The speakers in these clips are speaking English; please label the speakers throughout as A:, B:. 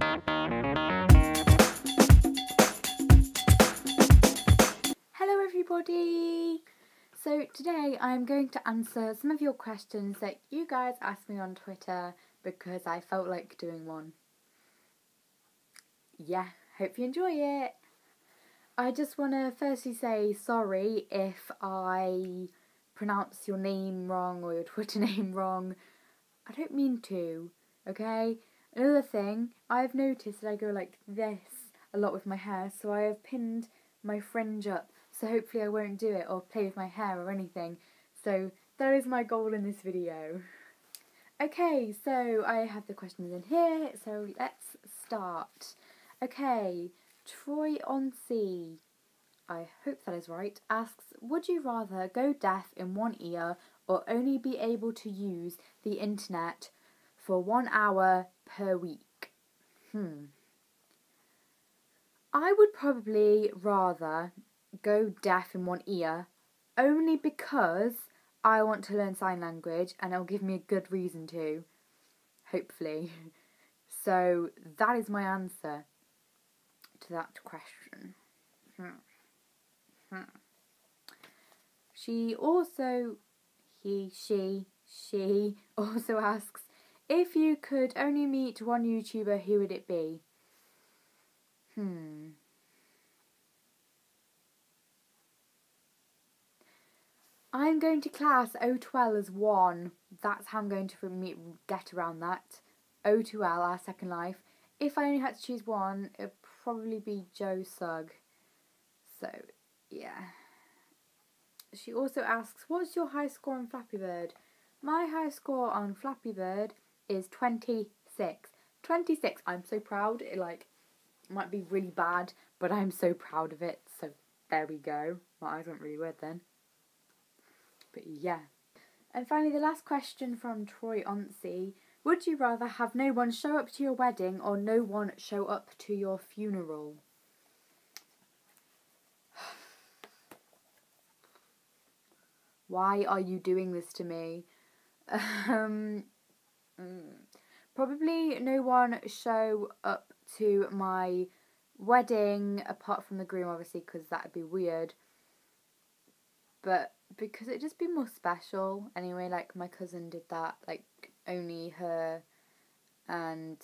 A: Hello everybody! So today I'm going to answer some of your questions that you guys asked me on Twitter because I felt like doing one. Yeah, hope you enjoy it! I just want to firstly say sorry if I pronounce your name wrong or your Twitter name wrong. I don't mean to, okay? Another thing, I've noticed that I go like this a lot with my hair, so I have pinned my fringe up, so hopefully I won't do it or play with my hair or anything. So that is my goal in this video. Okay, so I have the questions in here, so let's start. Okay, Troy on C, I hope that is right, asks, would you rather go deaf in one ear or only be able to use the internet for 1 hour per week? I would probably rather go deaf in one ear only because I want to learn sign language and it'll give me a good reason to, hopefully. So that is my answer to that question. She also asks, if you could only meet one YouTuber, who would it be? I'm going to class O2L as one. That's how I'm going to get around that. O2L, our second life. If I only had to choose one, it would probably be Joe Sugg. So, yeah. She also asks, what's your high score on Flappy Bird? My high score on Flappy Bird is 26. 26. I'm so proud. It might be really bad, but I'm so proud of it. So there we go. My eyes went really weird then. But yeah. And finally, the last question from Troy Onsi. Would you rather have no one show up to your wedding or no one show up to your funeral? Why are you doing this to me? Probably no one show up to my wedding, apart from the groom, obviously, because that would be weird. But because it'd just be more special. Anyway, like my cousin did that, like only her and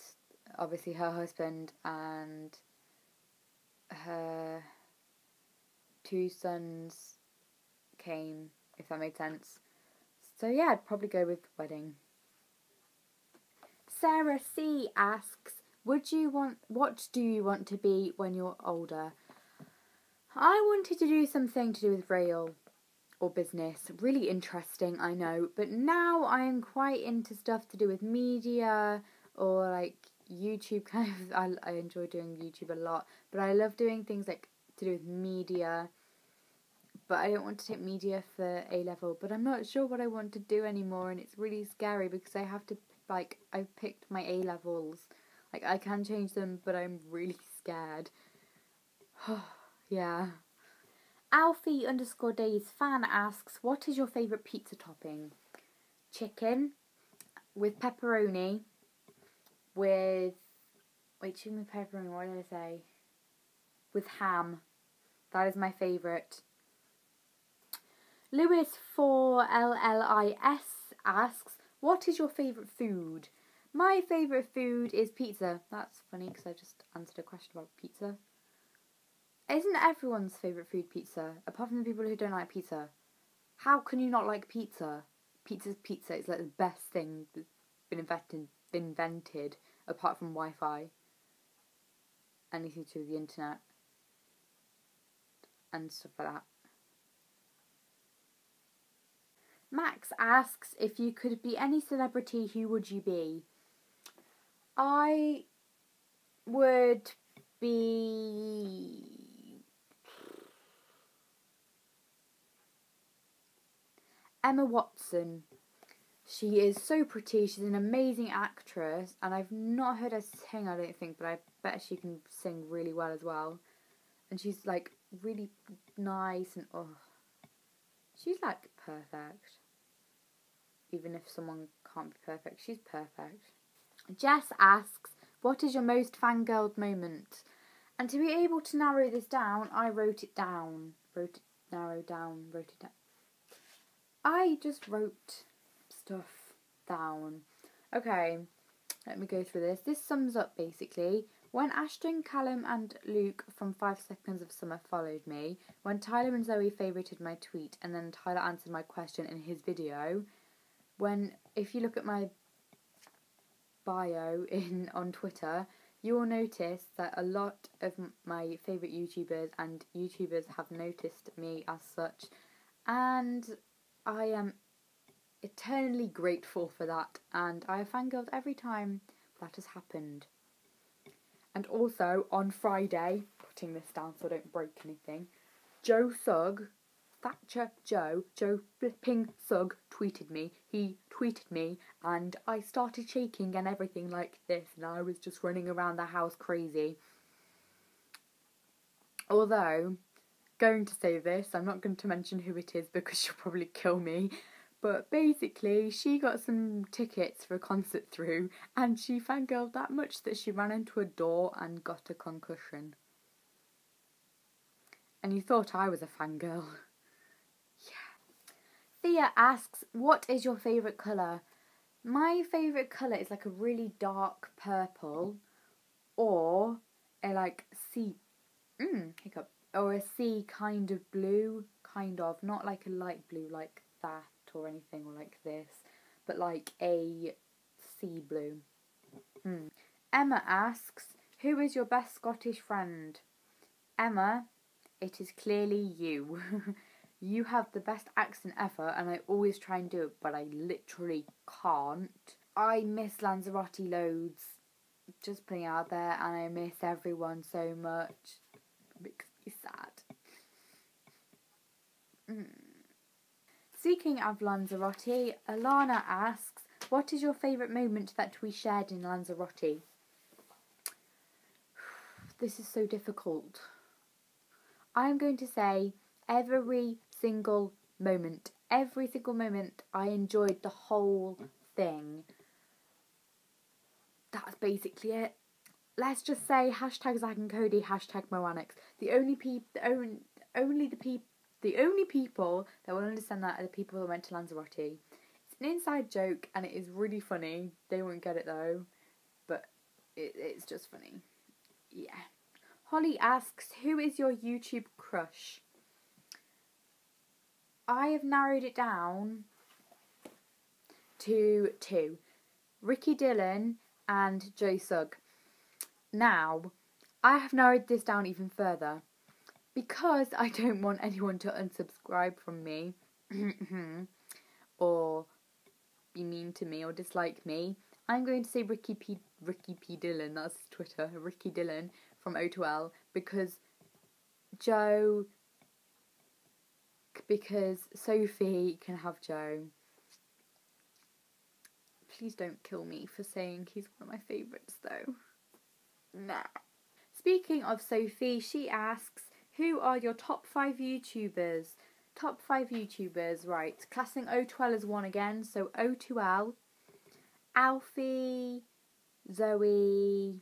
A: obviously her husband and her 2 sons came, if that made sense. So yeah, I'd probably go with wedding. Sarah C asks, what do you want to be when you're older? I wanted to do something to do with rail or business. Really interesting, I know, but now I am quite into stuff to do with media or like YouTube kind of. I enjoy doing YouTube a lot, but I love doing things like to do with media. But I don't want to take media for A-level, but I'm not sure what I want to do anymore, and it's really scary because I have to, I've picked my A-levels. Like, I can change them, but I'm really scared. Yeah. Alfie_days fan asks, what is your favourite pizza topping? Chicken with pepperoni with... Wait, chicken with pepperoni, what did I say? With ham. That is my favourite. Lewis4LLIS asks, what is your favourite food? My favourite food is pizza. That's funny because I just answered a question about pizza. Isn't everyone's favourite food pizza? Apart from the people who don't like pizza. How can you not like pizza? Pizza's pizza. It's like the best thing that's been invented apart from Wi-Fi. Anything to do with the internet. And stuff like that. Max asks, if you could be any celebrity, who would you be? I would be... Emma Watson. She is so pretty, she's an amazing actress, and I've not heard her sing, I don't think, but I bet she can sing really well as well. And she's like really nice and she's like perfect. Even if someone can't be perfect, she's perfect. Jess asks, What is your most fangirled moment? And to be able to narrow this down, I wrote it down. Wrote it down. I just wrote stuff down. Okay, let me go through this. This sums up basically when Ashton, Callum and Luke from 5 Seconds of Summer followed me, when Tyler and Zoe favourited my tweet and then Tyler answered my question in his video, if you look at my bio on Twitter, you will notice that a lot of my favourite YouTubers and YouTubers have noticed me as such, and I am eternally grateful for that, and I have fangirled every time that has happened. And also on Friday, putting this down so I don't break anything, Joe flipping Sugg tweeted me. He tweeted me and I started shaking and everything like this, and I was just running around the house crazy. Although, going to say this, I'm not going to mention who it is because she'll probably kill me, but basically she got some tickets for a concert through and she fangirled that much that she ran into a door and got a concussion. And you thought I was a fangirl. Thea asks, what is your favourite colour? My favourite colour is like a really dark purple or a or a sea kind of blue, not like a light blue like that or anything or like this, but like a sea blue. Emma asks, who is your best Scottish friend? Emma, it is clearly you. You have the best accent ever, and I always try and do it, but I literally can't. I miss Lanzarote loads, just putting it out there, and I miss everyone so much. It makes me sad. Speaking of Lanzarote, Alana asks, what is your favourite moment that we shared in Lanzarote? This is so difficult. I'm going to say every single moment. Every single moment I enjoyed the whole thing. That's basically it. Let's just say hashtag Zach and Cody, hashtag Moanix. The only people that will understand that are the people that went to Lanzarote. It's an inside joke and it is really funny. They won't get it though, but it's just funny. Yeah. Holly asks, who is your YouTube crush? I have narrowed it down to 2. Ricky Dillon and Joe Sugg. Now, I have narrowed this down even further because I don't want anyone to unsubscribe from me or be mean to me or dislike me. I'm going to say Ricky P. Dillon, that's his Twitter, Ricky Dillon from O2L, because Sophie can have Joe. Please don't kill me for saying he's one of my favourites though. Nah. Speaking of Sophie, she asks, who are your top 5 YouTubers? Top 5 YouTubers, right. Classing O2L as 1 again, so O2L, Alfie, Zoe,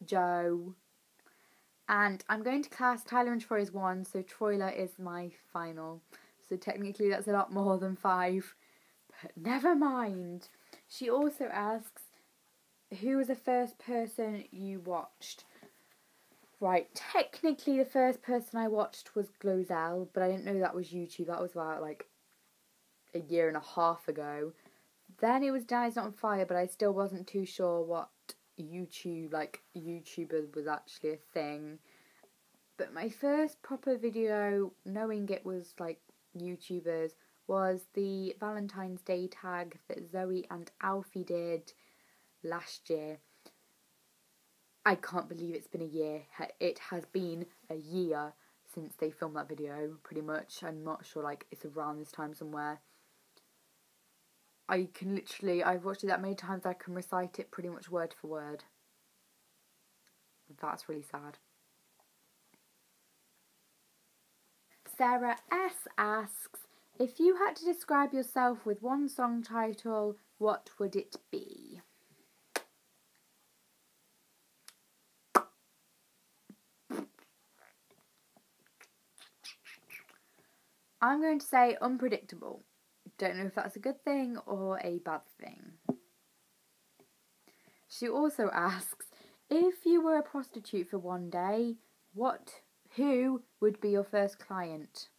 A: Joe, and I'm going to class Tyler and Troy as 1, so Troyla is my final. So technically that's a lot more than 5, but never mind. She also asks, who was the first person you watched? Right, technically the first person I watched was Glozell, but I didn't know that was YouTube. That was about like a year and a half ago. Then it was Danny's Not on Fire, but I still wasn't too sure what YouTuber was actually a thing. But my first proper video, knowing it was like YouTubers, was the Valentine's Day tag that Zoe and Alfie did last year. I can't believe it's been a year. It has been a year since they filmed that video, pretty much. I'm not sure, like, it's around this time somewhere. I've watched it that many times I can recite it pretty much word for word. That's really sad. Sarah S. asks, if you had to describe yourself with one song title, what would it be? I'm going to say unpredictable. Don't know if that's a good thing or a bad thing. She also asks, if you were a prostitute for one day, who would be your first client?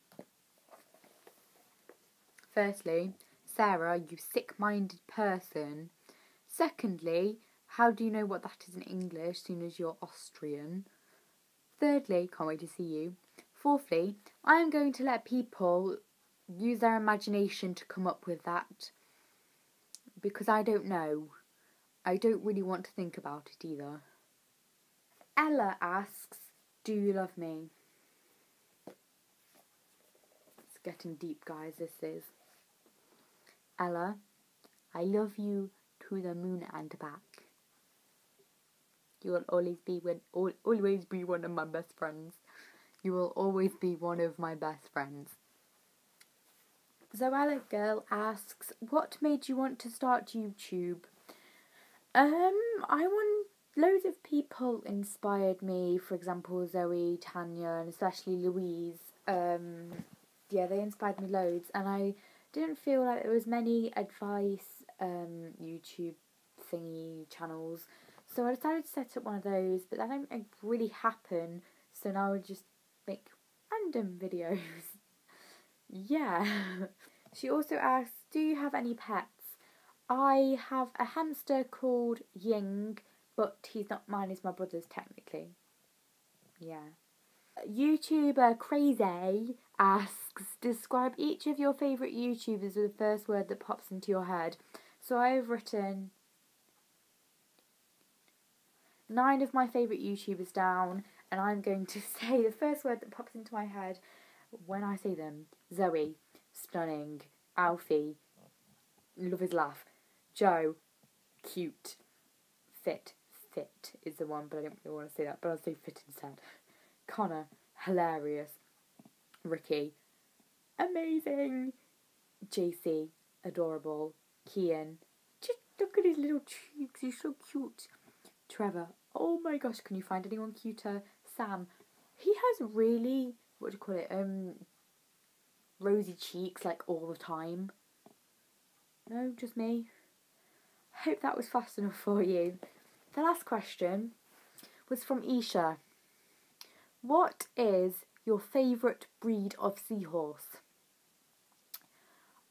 A: Firstly, Sarah, you sick-minded person. Secondly, how do you know what that is in English, seeing as you're Austrian? Thirdly, can't wait to see you. Fourthly, I am going to let people use their imagination to come up with that. Because I don't know. I don't really want to think about it either. Ella asks, do you love me? It's getting deep, guys, this is. Ella, I love you to the moon and back. You will always be one of my best friends. You will always be one of my best friends. Zoella Girl asks, what made you want to start YouTube? Loads of people inspired me. For example, Zoe, Tanya, and especially Louise. They inspired me loads, and I didn't feel like there was many advice YouTube thingy channels, so I decided to set up one of those. But that didn't really happen, so now I just make random videos. Yeah. She also asks, do you have any pets? I have a hamster called Ying, but he's not mine, he's my brother's technically. Yeah. YouTuber Crazy asks, describe each of your favourite YouTubers with the first word that pops into your head. So I've written 9 of my favourite YouTubers down, and I'm going to say the first word that pops into my head when I say them. Zoe, stunning. Alfie, love his laugh. Joe, cute. Fit is the one, but I don't really want to say that, but I'll say fit instead. Connor, hilarious. Ricky, amazing. JC, adorable. Kian, just look at his little cheeks, he's so cute. Trevor, oh my gosh, can you find anyone cuter? Sam, he has really, rosy cheeks like all the time. No, just me. Hope that was fast enough for you. The last question was from Isha. What is your favourite breed of seahorse?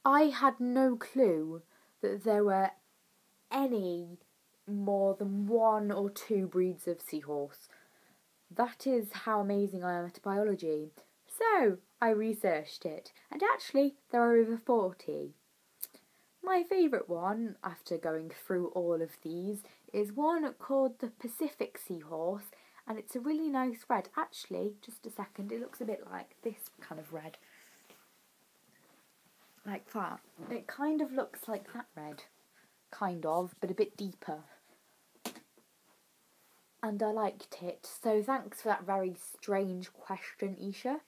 A: I had no clue that there were any more than 1 or 2 breeds of seahorse. That is how amazing I am at biology. So, I researched it, and actually there are over 40. My favourite one, after going through all of these, is one called the Pacific Seahorse, and it's a really nice red. Actually, just a second, it looks a bit like this kind of red. Like that. It kind of looks like that red. Kind of, but a bit deeper. And I liked it, so thanks for that very strange question, Isha.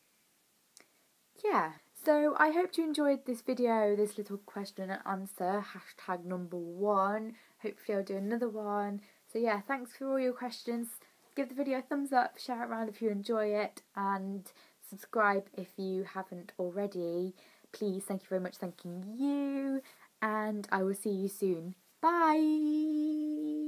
A: Yeah. So I hope you enjoyed this video, this little question and answer, hashtag number 1. Hopefully I'll do another one. So yeah, thanks for all your questions. Give the video a thumbs up, share it around if you enjoy it, and subscribe if you haven't already. Please, thank you very much, thanking you, and I will see you soon. Bye!